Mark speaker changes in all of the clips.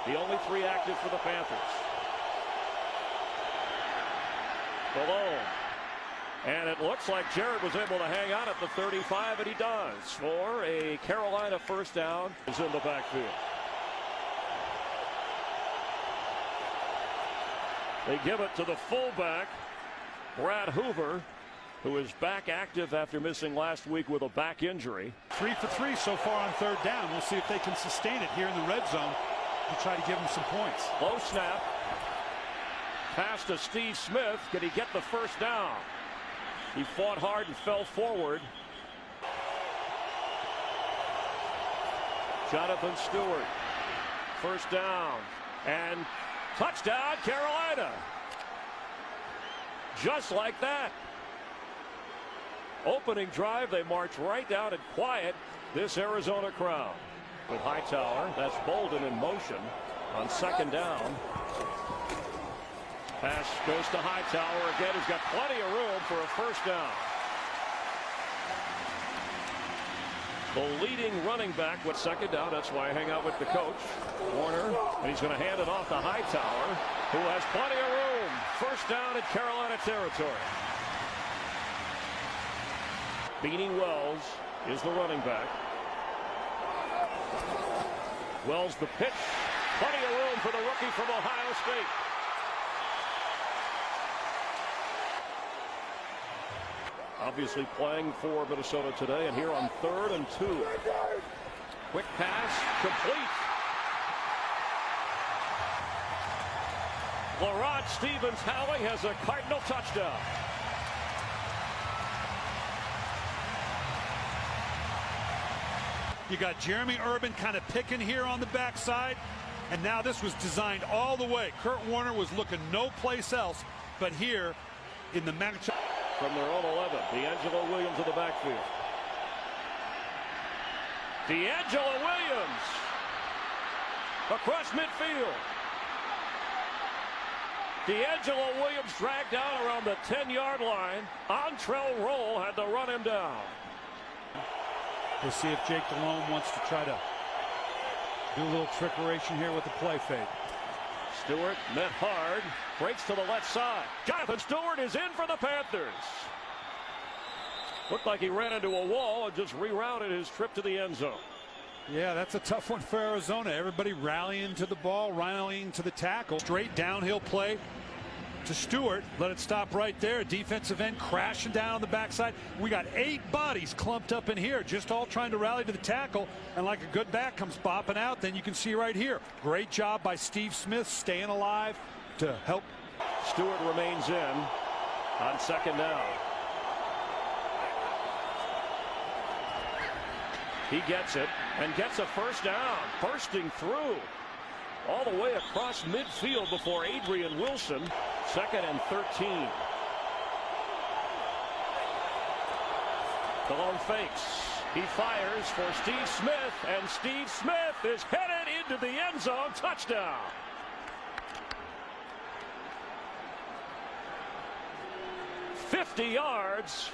Speaker 1: The only 3 active for the Panthers. Below. And it looks like Jarrett was able to hang on at the 35, and he does for a Carolina first down. Is in the backfield. They give it to the fullback, Brad Hoover, who is back active after missing last week with a back injury.
Speaker 2: 3 for 3 so far on third down. We'll see if they can sustain it here in the red zone to try to give them some points.
Speaker 1: Low snap. Pass to Steve Smith. Can he get the first down? He fought hard and fell forward. Jonathan Stewart. First down. And touchdown, Carolina. Just like that. Opening drive, they march right down and quiet this Arizona crowd. With Hightower, that's Bolden in motion on second down. Pass goes to Hightower again. He's got plenty of room for a first down. The leading running back with second down. That's why I hang out with the coach, Warner. And he's going to hand it off to Hightower, who has plenty of room. First down in Carolina territory. Beanie Wells is the running back. Wells the pitch. Plenty of room for the rookie from Ohio State. Obviously playing for Minnesota today, and here on 3rd and 2. Quick pass, complete. Larrod Stevens-Howie has a Cardinal touchdown.
Speaker 2: You got Jeremy Urban kind of picking here on the backside, and now this was designed all the way. Kurt Warner was looking no place else but here in the matchup.
Speaker 1: From their own 11, D'Angelo Williams in the backfield. D'Angelo Williams across midfield. D'Angelo Williams dragged down around the 10-yard line. Antrell Roll had to run him down.
Speaker 2: We'll see if Jake Delhomme wants to try to do a little trickeration here with the play fake.
Speaker 1: Stewart met hard, breaks to the left side. Jonathan Stewart is in for the Panthers. Looked like he ran into a wall and just rerouted his trip to the end zone.
Speaker 2: Yeah, that's a tough one for Arizona. Everybody rallying to the ball, rallying to the tackle. Straight downhill play to Stewart. Let it stop right there. Defensive end crashing down on the backside. We got 8 bodies clumped up in here, just all trying to rally to the tackle. And like a good back comes bopping out, then you can see right here. Great job by Steve Smith staying alive to help.
Speaker 1: Stewart remains in on second down. He gets it and gets a first down, bursting through all the way across midfield before Adrian Wilson. 2nd and 13. Delhomme fakes. He fires for Steve Smith, and Steve Smith is headed into the end zone. Touchdown. $50 yards.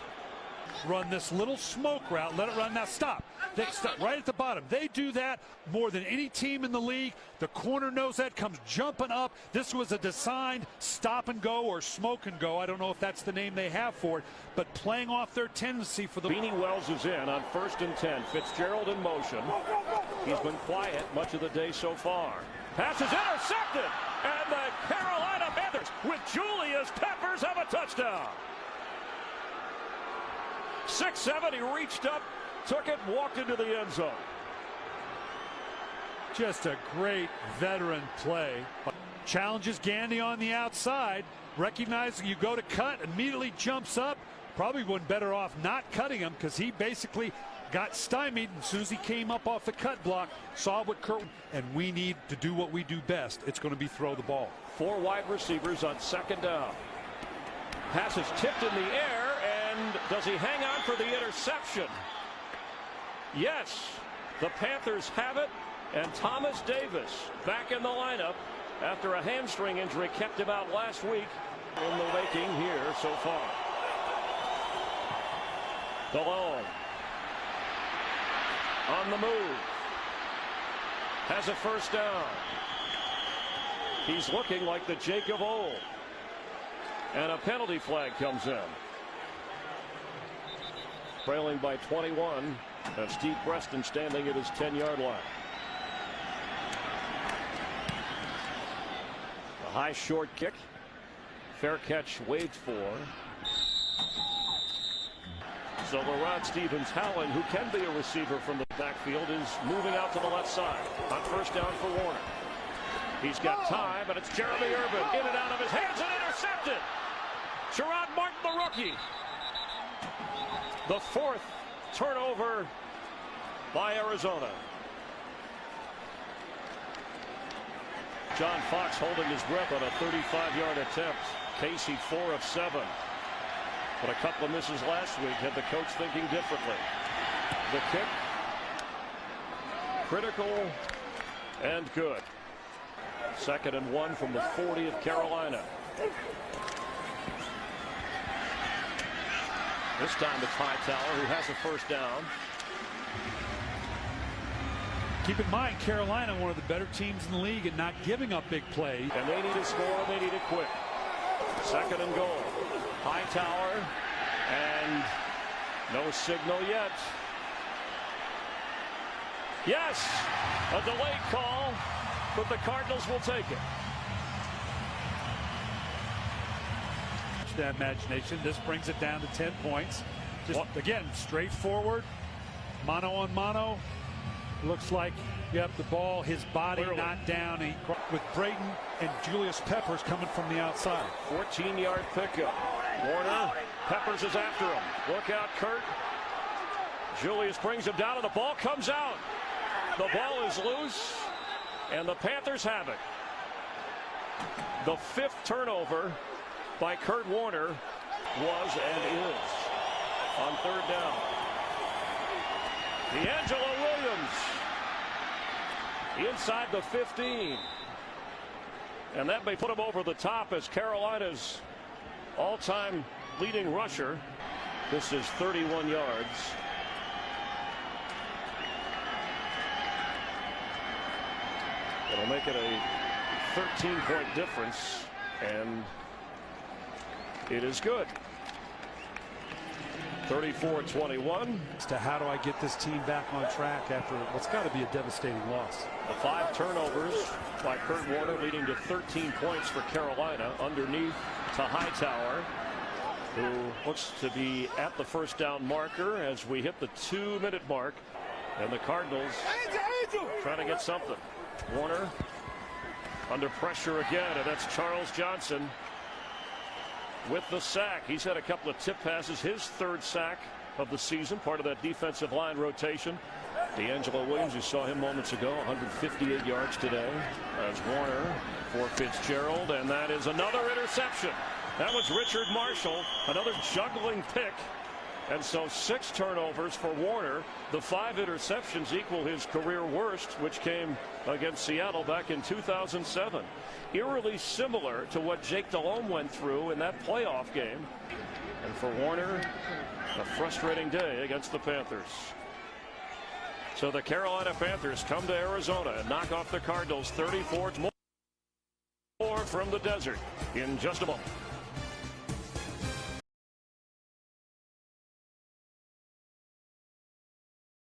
Speaker 2: Run this little smoke route. Let it run. Now stop. They stop right at the bottom. They do that more than any team in the league. The corner knows that, comes jumping up. This was a designed stop and go or smoke and go. I don't know if that's the name they have for it, but playing off their tendency for the.
Speaker 1: Beanie Wells is in on 1st and 10. Fitzgerald in motion. He's been quiet much of the day so far. Pass is intercepted, and the Carolina Panthers with Julius Peppers have a touchdown. 6'7", he reached up, took it, walked into the end zone.
Speaker 2: Just a great veteran play. Challenges Gandy on the outside. Recognizing you go to cut, immediately jumps up. Probably wouldn't better off not cutting him because he basically got stymied as soon as he came up off the cut block. Saw what Kurt, and we need to do what we do best. It's going to be throw the ball.
Speaker 1: 4 wide receivers on second down. Pass is tipped in the air, and does he hang on for the interception? Yes, the Panthers have it, and Thomas Davis back in the lineup after a hamstring injury kept him out last week. In the making here so far. Delhomme on the move. Has a first down. He's looking like the Jake of old. And a penalty flag comes in. Trailing by 21. That's Steve Preston standing at his 10-yard line. A high short kick. Fair catch waived for. So LaRod Stevens-Howland, who can be a receiver from the backfield, is moving out to the left side on first down for Warner. He's got time, and it's Jeremy Urban in and out of his hands and intercepted. Sherrod Martin, the rookie. The fourth turnover by Arizona. John Fox holding his breath on a 35-yard attempt. Casey 4 of 7. But a couple of misses last week had the coach thinking differently. The kick, critical and good. 2nd and 1 from the 40 of Carolina. This time it's Hightower who has a first down.
Speaker 2: Keep in mind, Carolina, one of the better teams in the league and not giving up big plays.
Speaker 1: And they need to score, they need it quick. 2nd and goal. Hightower, and no signal yet. Yes, a delayed call, but the Cardinals will take it.
Speaker 2: That imagination. This brings it down to 10 points. Just again, straightforward, mano on mano. Looks like you have the ball, his body not down. With Brayton and Julius Peppers coming from the outside.
Speaker 1: 14-yard pickup. Warner, Peppers is after him. Look out, Kurt. Julius brings him down, and the ball comes out. The ball is loose, and the Panthers have it. The 5th turnover by Kurt Warner was and is on 3rd down. D'Angelo Williams inside the 15. And that may put him over the top as Carolina's all-time leading rusher. This is 31 yards. It'll make it a 13-point difference, and it is good. 34-21.
Speaker 2: As to how do I get this team back on track after what's got to be a devastating loss.
Speaker 1: The 5 turnovers by Kurt Warner leading to 13 points for Carolina underneath to Hightower, who looks to be at the first down marker as we hit the 2-minute mark, and the Cardinals trying to get something. Warner under pressure again, and that's Charles Johnson with the sack. He's had a couple of tip passes, his 3rd sack of the season, part of that defensive line rotation. D'Angelo Williams, you saw him moments ago, 158 yards today as Warner for Fitzgerald, and that is another interception. That was Richard Marshall, another juggling pick. And so 6 turnovers for Warner. The 5 interceptions equal his career worst, which came against Seattle back in 2007. Eerily similar to what Jake Delhomme went through in that playoff game. And for Warner, a frustrating day against the Panthers. So the Carolina Panthers come to Arizona and knock off the Cardinals 34-more from the desert in just a moment.